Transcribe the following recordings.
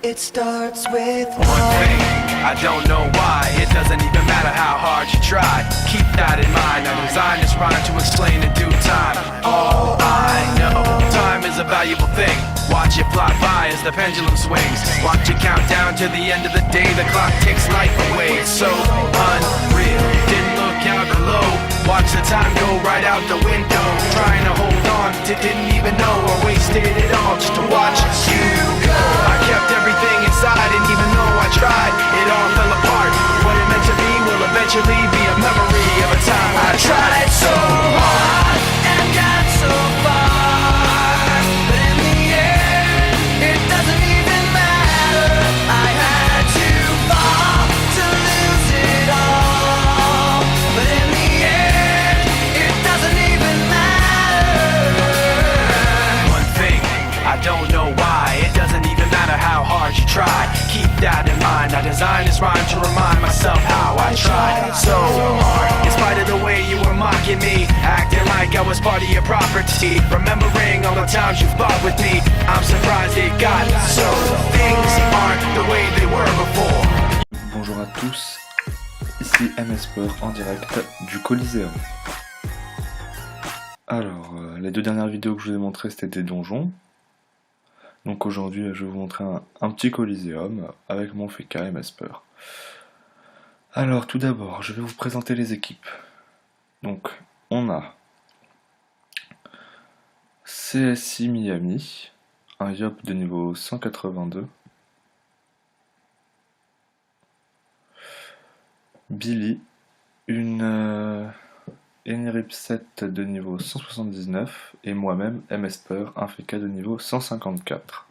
It starts with one thing, I don't know why. It doesn't even matter how hard you try. Keep that in mind. I designed this rhyme to explain in due time. All I know, time is a valuable thing. Watch it fly by as the pendulum swings. Watch it count down to the end of the day. The clock takes life away. It's so unreal. Didn't look out below. Watch the time go right out the window. Trying to hold on to didn't even know I wasted it all just to watch you go. I kept everything inside, and even though I tried, it all fell apart. What it meant to be will eventually be a memory of a time I tried so hard and got so far, but in the end, it doesn't even matter. I had to fall to lose it all, but in the end, it doesn't even matter. One thing, I don't know why. It doesn't even matter how hard you try. Keep that in mind. I designed this rhyme to remind myself how I tried so hard. In spite of the way you were mocking me, acting like I was part of your property, remembering all the times you fought with me, I'm surprised it got so. Things aren't the way they were before. Bonjour à tous, ici MSport en direct du Coliseum. Alors, les deux dernières vidéos que je vous ai montrées c'était des donjons. Donc aujourd'hui je vais vous montrer un petit Coliseum avec mon FK MSport. Alors tout d'abord je vais vous présenter les équipes. Donc on a CSI Miami, un Yop de niveau 182, Billy, une Enrip 7 de niveau 179 et moi-même MSport, un FK de niveau 154.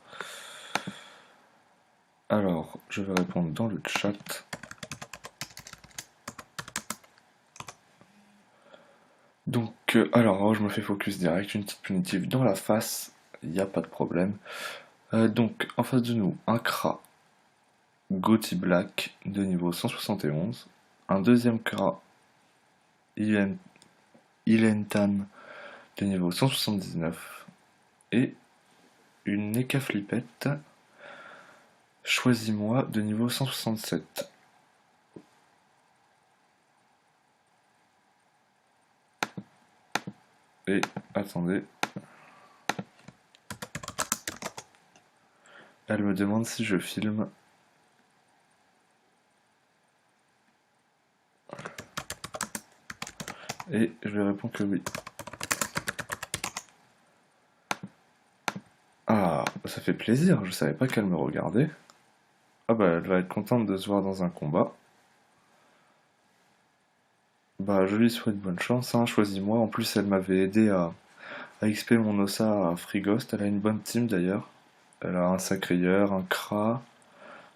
Alors je vais répondre dans le chat. Donc alors je me fais focus direct, une petite punitive dans la face, il n'y a pas de problème. Donc en face de nous un Kra Gothi Black de niveau 171, un deuxième Kra Ilentan de niveau 179 et une Neka Flippette Choisis-moi de niveau 167. Et attendez, elle me demande si je filme. Et je lui réponds que oui. Ah, ça fait plaisir, je savais pas qu'elle me regardait. Ah bah elle va être contente de se voir dans un combat. Bah je lui souhaite bonne chance, hein, choisis-moi. En plus elle m'avait aidé à XP mon Ossa à Frigost. Elle a une bonne team d'ailleurs. Elle a un Sacrieur, un Kra,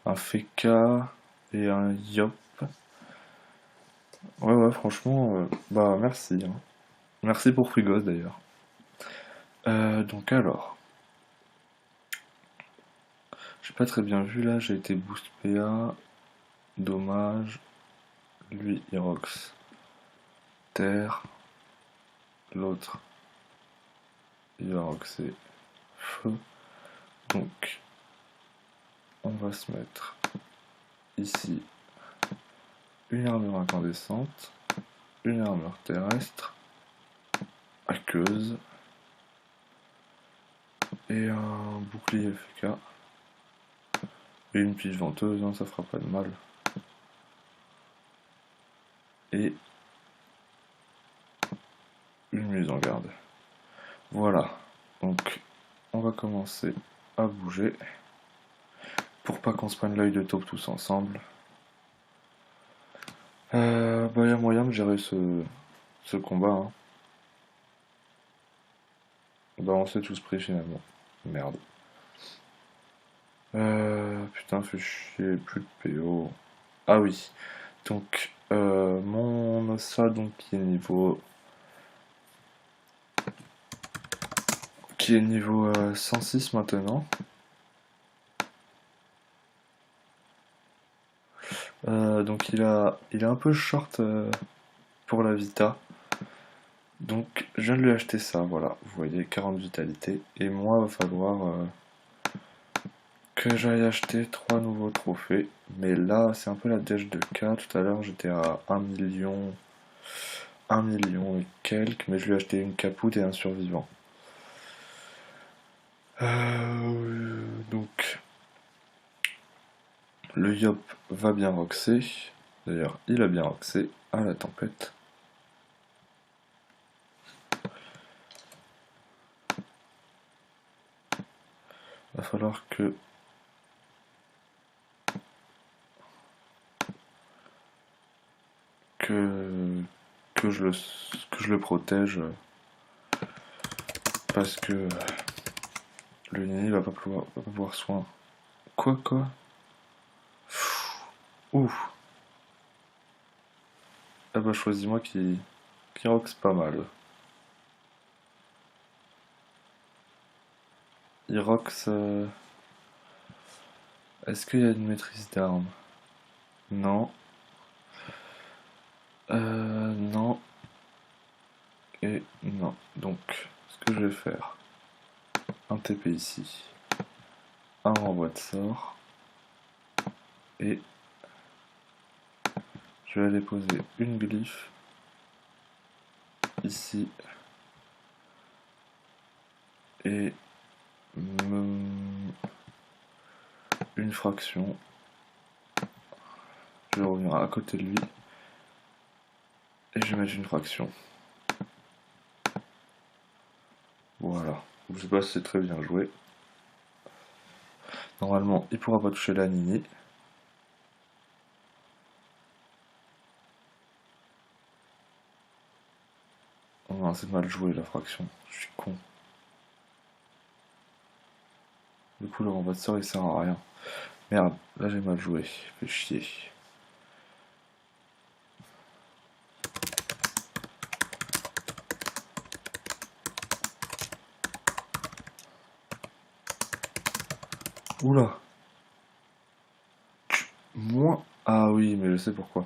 un Feka et un Yop. Ouais franchement, bah merci. Hein. Merci pour Frigost d'ailleurs. Donc alors. J'ai pas très bien vu là, j'ai été boost PA. Dommage. Lui Irox. Terre. L'autre. Irox et feu. Donc on va se mettre ici une armure incandescente, une armure terrestre, aqueuse et un bouclier FK et une petite venteuse, hein, ça fera pas de mal. Et une mise en garde. Voilà, donc on va commencer à bouger pour pas qu'on se prenne l'œil de taupe tous ensemble. Bah y a moyen de gérer ce combat. Hein. Bah on s'est tous pris finalement. Merde. Putain, fait chier, plus de PO. Ah oui. Donc mon Ossa donc qui est niveau 106 maintenant. Donc il est un peu short pour la Vita. Donc je viens de lui acheter ça, voilà. Vous voyez, 40 vitalité. Et moi, il va falloir que j'aille acheter 3 nouveaux trophées. Mais là, c'est un peu la dèche de cas. Tout à l'heure, j'étais à 1 million et quelques, mais je lui ai acheté une capoute et un survivant. Donc, le Yop va bien roxer. D'ailleurs, il a bien roxé à la tempête. Va falloir que je le protège parce que le Nini va pas pouvoir soin. Quoi Ouf. Ah bah choisis-moi qui roxe pas mal. Il roxe... Est-ce qu'il y a une maîtrise d'armes? Non. Non. Et non. Donc, ce que je vais faire, un TP ici, un renvoi de sort, et je vais aller poser une glyphe ici, et une fraction. Je vais revenir à côté de lui, et je vais mettre une fraction. Voilà. Je sais pas si c'est très bien joué. Normalement, il pourra pas toucher la Nini. Oh non, c'est mal joué la fraction. Je suis con. Du coup, le renvoi de sort il sert à rien. Merde, là j'ai mal joué. Fait chier. Oula. Moi. Ah oui, mais je sais pourquoi.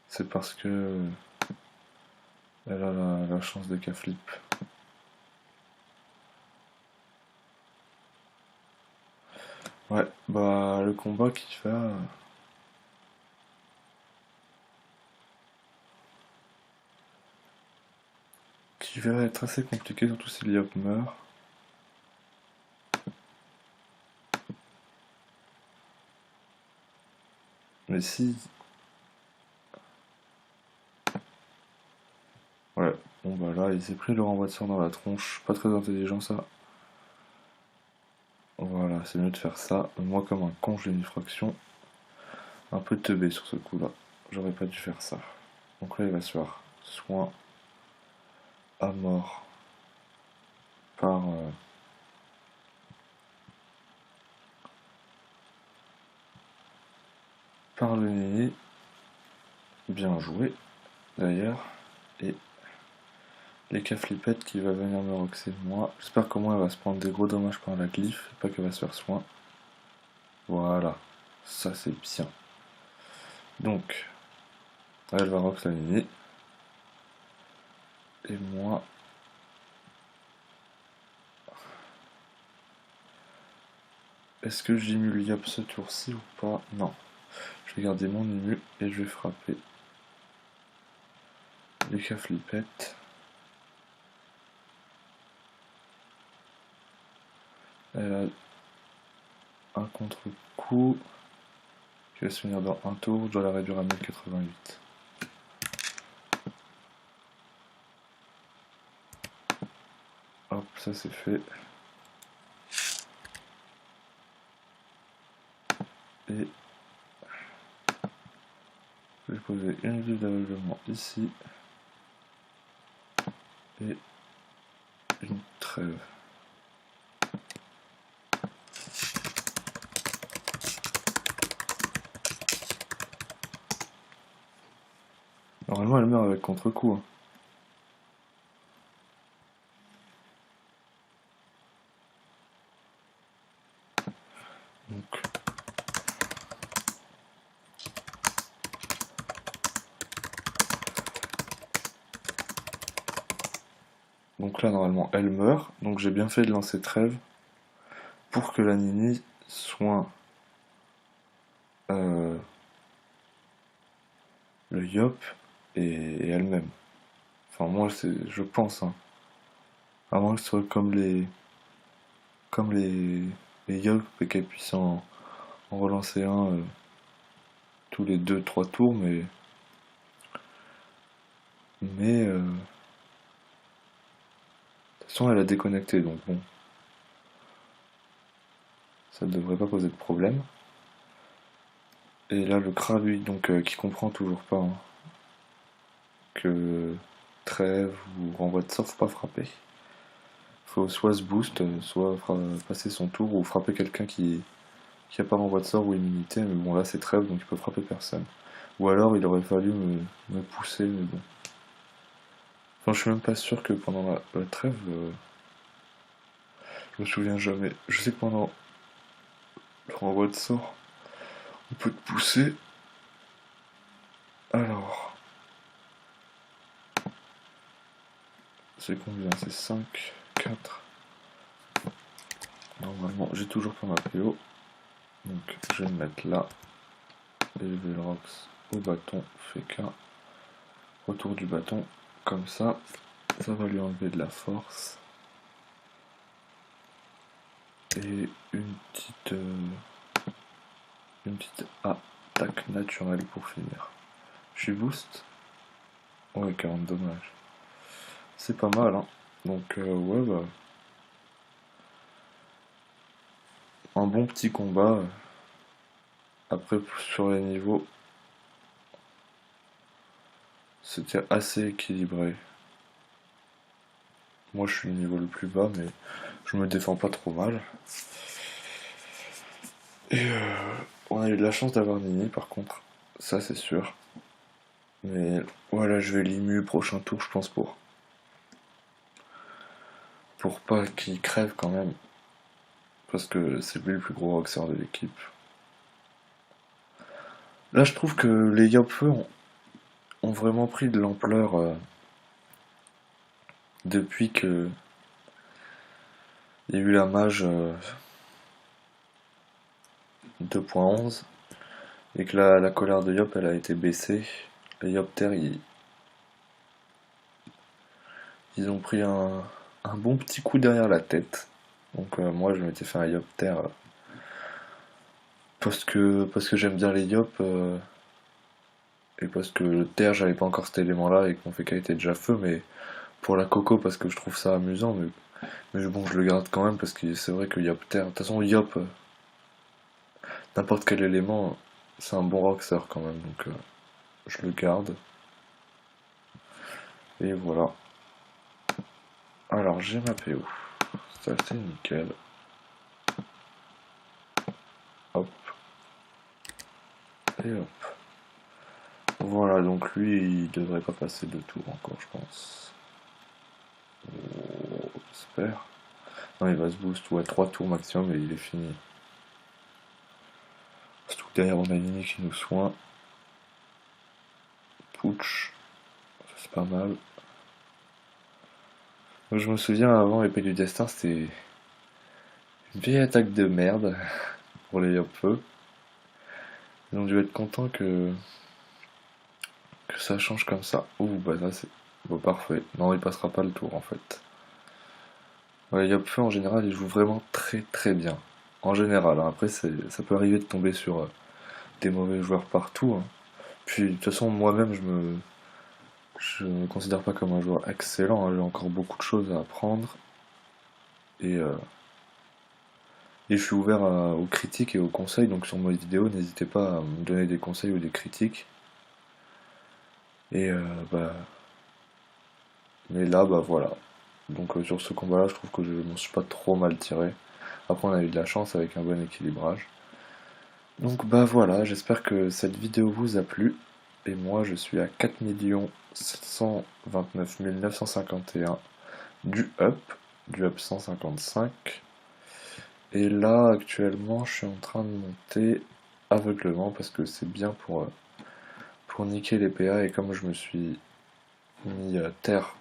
C'est parce que elle a la chance de K-flip. Ouais, bah le combat qui va être assez compliqué, surtout si Liop meurt. Mais si... Ouais, bon bah là il s'est pris le renvoi de sort dans la tronche, pas très intelligent ça. Voilà, c'est mieux de faire ça. Moi comme un con j'ai une fraction un peu teubée sur ce coup là. J'aurais pas dû faire ça. Donc là il va se faire soin à mort par... par le nez. Bien joué d'ailleurs. Et les K-flipettes qui va venir me roxer moi. J'espère qu'au moins elle va se prendre des gros dommages par la glyphe, pas qu'elle va se faire soin. Voilà, ça c'est bien. Donc, elle va rox la Nini. Et moi... Est-ce que j'imule Yop ce tour-ci ou pas? Non. Je vais garder mon immu et je vais frapper les K-flipettes. Elle a un contre-coup qui va se finir dans un tour. Je dois la réduire à 1088. Hop, ça c'est fait. Et je vais poser une grille d'aveuglement ici. Et une trêve. Normalement elle meurt avec contre-coup. Hein. Donc... Donc là, normalement, elle meurt. Donc j'ai bien fait de lancer trêve pour que la Nini soigne le Yop et elle-même. Enfin, moi, je pense, hein. À moins que ce soit comme les Yop et qu'elle puisse en relancer un tous les 2-3 tours, mais de toute façon, elle a déconnecté, donc bon, ça ne devrait pas poser de problème. Et là, le Kra, lui, donc, qui comprend toujours pas hein, que trêve ou renvoi de sort, faut pas frapper. Faut soit se boost, soit passer son tour ou frapper quelqu'un qui a pas renvoi de sort ou immunité, mais bon, là c'est trêve donc il peut frapper personne. Ou alors il aurait fallu me pousser, mais bon. Enfin, je suis même pas sûr que pendant la trêve, je me souviens jamais. Je sais que pendant le renvoi de sort, on peut te pousser. Alors, c'est combien? C'est 5, 4. Normalement, j'ai toujours pas ma PO. Donc, je vais me mettre là. Élever le Rox au bâton, fait qu'un retour du bâton, comme ça va lui enlever de la force. Et une petite attaque naturelle pour finir. Je suis boost. Ouais, 40 dommages. C'est pas mal, hein. Donc, ouais, bah. Un bon petit combat. Après, sur les niveaux, c'était assez équilibré. Moi, je suis le niveau le plus bas, mais je me défends pas trop mal. Et on a eu de la chance d'avoir Nini, par contre. Ça, c'est sûr. Mais voilà, je vais l'immu prochain tour, je pense, pour pas qu'il crève quand même. Parce que c'est lui le plus gros roxeur de l'équipe. Là, je trouve que les Yopfeu ont vraiment pris de l'ampleur depuis que il y a eu la mage 2.11 et que la colère de Yop elle a été baissée. Les Yopters ils ont pris un bon petit coup derrière la tête. Donc moi je m'étais fait un Yopter parce que j'aime bien les Yop et parce que le terre j'avais pas encore cet élément là et que mon FK était déjà feu, mais pour la coco parce que je trouve ça amusant, mais bon je le garde quand même parce que c'est vrai que Yopter, de toute façon Yop, n'importe quel élément, c'est un bon roxer quand même, donc je le garde. Et voilà. Alors j'ai ma PO. Ça c'est nickel. Hop. Et hop. Voilà, donc lui il devrait pas passer 2 tours encore je pense. Oh, j'espère. Non il va se boost, ouais 3 tours maximum et il est fini. Surtout que derrière on a Nini qui nous soigne. Pooch. Ça c'est pas mal. Donc, je me souviens avant l'épée du destin c'était une vieille attaque de merde pour les Yopfeu. Donc je vais être content que ça change comme ça. Ouh bah là c'est bon, parfait. Non il passera pas le tour en fait. Ouais, Yopfeu en général il joue vraiment très très bien. En général, hein. Après ça peut arriver de tomber sur des mauvais joueurs partout, hein. Puis de toute façon moi-même je me considère pas comme un joueur excellent, hein. J'ai encore beaucoup de choses à apprendre. Et, euh, et je suis ouvert aux critiques et aux conseils, donc sur mes vidéos n'hésitez pas à me donner des conseils ou des critiques. Et bah. Mais là bah voilà. Donc sur ce combat là je trouve que je m'en suis pas trop mal tiré. Après on a eu de la chance avec un bon équilibrage. Donc bah voilà, j'espère que cette vidéo vous a plu. Et moi je suis à 4 729 951 du up 155. Et là actuellement je suis en train de monter aveuglement parce que c'est bien pour niquer les PA. Et comme je me suis mis terre,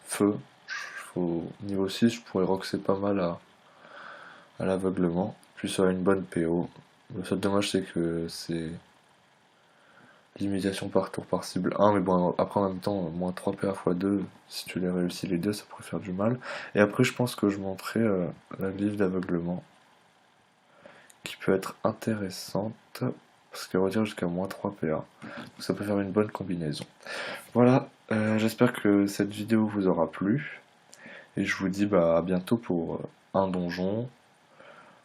feu, Niveau 6, je pourrais roxer pas mal à l'aveuglement. Puis ça a une bonne PO. Le seul dommage, c'est que c'est limitation par tour par cible 1, mais bon, après en même temps, moins 3 PA x 2, si tu les réussis les deux, ça pourrait faire du mal. Et après, je pense que je monterai la glyphe d'aveuglement, qui peut être intéressante, parce qu'elle retire jusqu'à moins 3 PA. Donc ça peut faire une bonne combinaison. Voilà, j'espère que cette vidéo vous aura plu, et je vous dis à bientôt pour un donjon,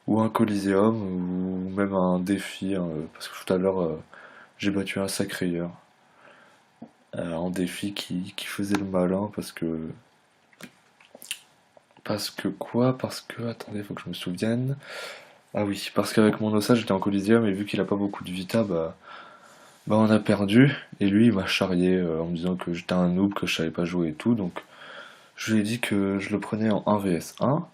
ou un coliséum, ou même un défi, hein, parce que tout à l'heure, j'ai battu un sacrayeur. En défi qui faisait le malin parce que... Parce que quoi? Parce que... Attendez, faut que je me souvienne. Ah oui, parce qu'avec mon ossage j'étais en coliséum et vu qu'il a pas beaucoup de vita, on a perdu. Et lui il m'a charrié en me disant que j'étais un noob, que je savais pas jouer et tout. Donc je lui ai dit que je le prenais en 1 vs 1.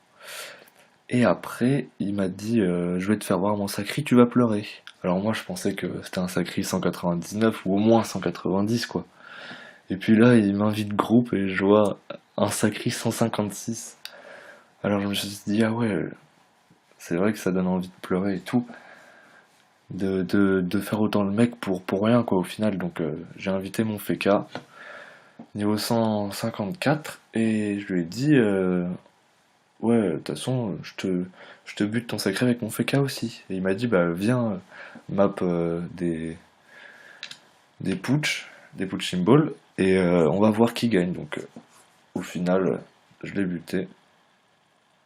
Et après il m'a dit je vais te faire voir mon sacri, tu vas pleurer. Alors moi je pensais que c'était un sacri 199 ou au moins 190 quoi. Et puis là, il m'invite groupe et je vois un sacré 156. Alors je me suis dit, ah ouais, c'est vrai que ça donne envie de pleurer et tout. De faire autant le mec pour rien, quoi, au final. Donc j'ai invité mon Feka, niveau 154, et je lui ai dit, ouais, de toute façon, je te bute ton sacré avec mon Feka aussi. Et il m'a dit, viens, map des putsch symbol, et on va voir qui gagne. Donc au final, je l'ai buté.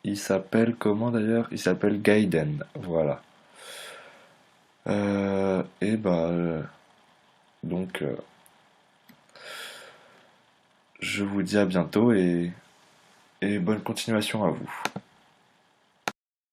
Il s'appelle comment d'ailleurs? Il s'appelle Gaiden, voilà. Et donc je vous dis à bientôt et bonne continuation à vous.